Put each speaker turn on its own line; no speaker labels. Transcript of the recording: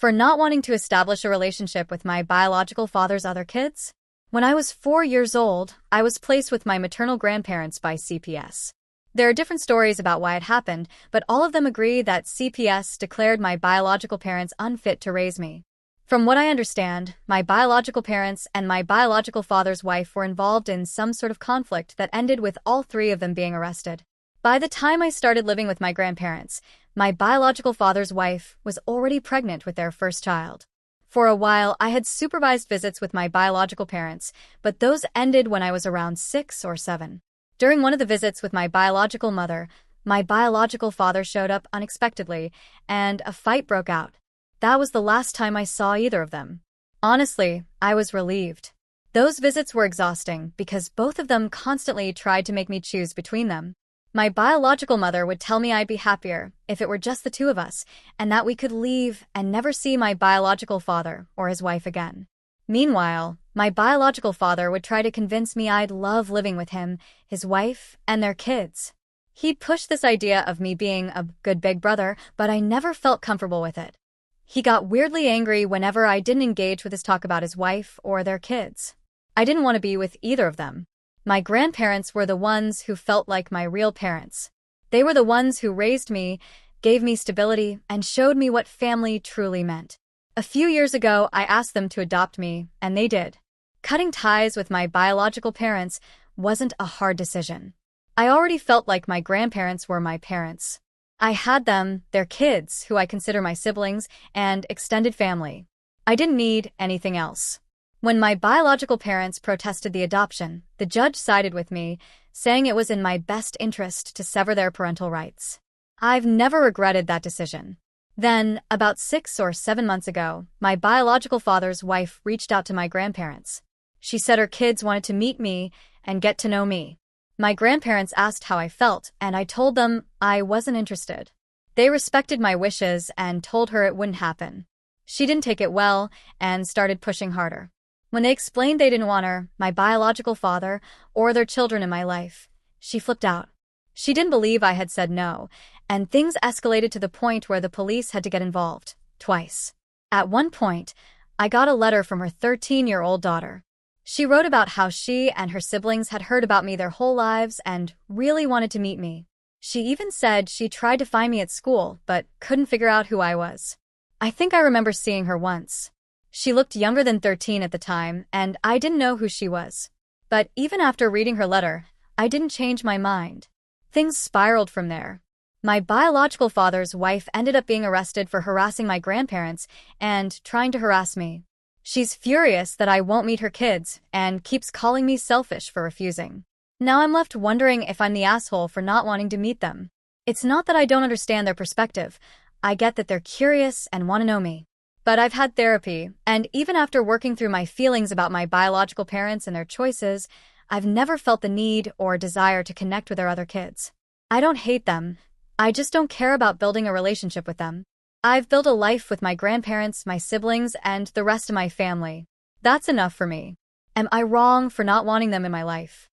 For not wanting to establish a relationship with my biological father's other kids? When I was 4 years old, I was placed with my maternal grandparents by CPS. There are different stories about why it happened, but all of them agree that CPS declared my biological parents unfit to raise me. From what I understand, my biological parents and my biological father's wife were involved in some sort of conflict that ended with all three of them being arrested. By the time I started living with my grandparents, my biological father's wife was already pregnant with their first child. For a while, I had supervised visits with my biological parents, but those ended when I was around 6 or 7. During one of the visits with my biological mother, my biological father showed up unexpectedly, and a fight broke out. That was the last time I saw either of them. Honestly, I was relieved. Those visits were exhausting because both of them constantly tried to make me choose between them. My biological mother would tell me I'd be happier if it were just the two of us, and that we could leave and never see my biological father or his wife again. Meanwhile, my biological father would try to convince me I'd love living with him, his wife, and their kids. He'd push this idea of me being a good big brother, but I never felt comfortable with it. He got weirdly angry whenever I didn't engage with his talk about his wife or their kids. I didn't want to be with either of them. My grandparents were the ones who felt like my real parents. They were the ones who raised me, gave me stability, and showed me what family truly meant. A few years ago, I asked them to adopt me, and they did. Cutting ties with my biological parents wasn't a hard decision. I already felt like my grandparents were my parents. I had them, their kids, who I consider my siblings, and extended family. I didn't need anything else. When my biological parents protested the adoption, the judge sided with me, saying it was in my best interest to sever their parental rights. I've never regretted that decision. Then, about 6 or 7 months ago, my biological father's wife reached out to my grandparents. She said her kids wanted to meet me and get to know me. My grandparents asked how I felt, and I told them I wasn't interested. They respected my wishes and told her it wouldn't happen. She didn't take it well and started pushing harder. When they explained they didn't want her, my biological father, or their children in my life, she flipped out. She didn't believe I had said no, and things escalated to the point where the police had to get involved, twice. At one point, I got a letter from her 13-year-old daughter. She wrote about how she and her siblings had heard about me their whole lives and really wanted to meet me. She even said she tried to find me at school, but couldn't figure out who I was. I think I remember seeing her once. She looked younger than 13 at the time, and I didn't know who she was. But even after reading her letter, I didn't change my mind. Things spiraled from there. My biological father's wife ended up being arrested for harassing my grandparents and trying to harass me. She's furious that I won't meet her kids and keeps calling me selfish for refusing. Now I'm left wondering if I'm the asshole for not wanting to meet them. It's not that I don't understand their perspective. I get that they're curious and want to know me. But I've had therapy, and even after working through my feelings about my biological parents and their choices, I've never felt the need or desire to connect with their other kids. I don't hate them. I just don't care about building a relationship with them. I've built a life with my grandparents, my siblings, and the rest of my family. That's enough for me. Am I wrong for not wanting them in my life?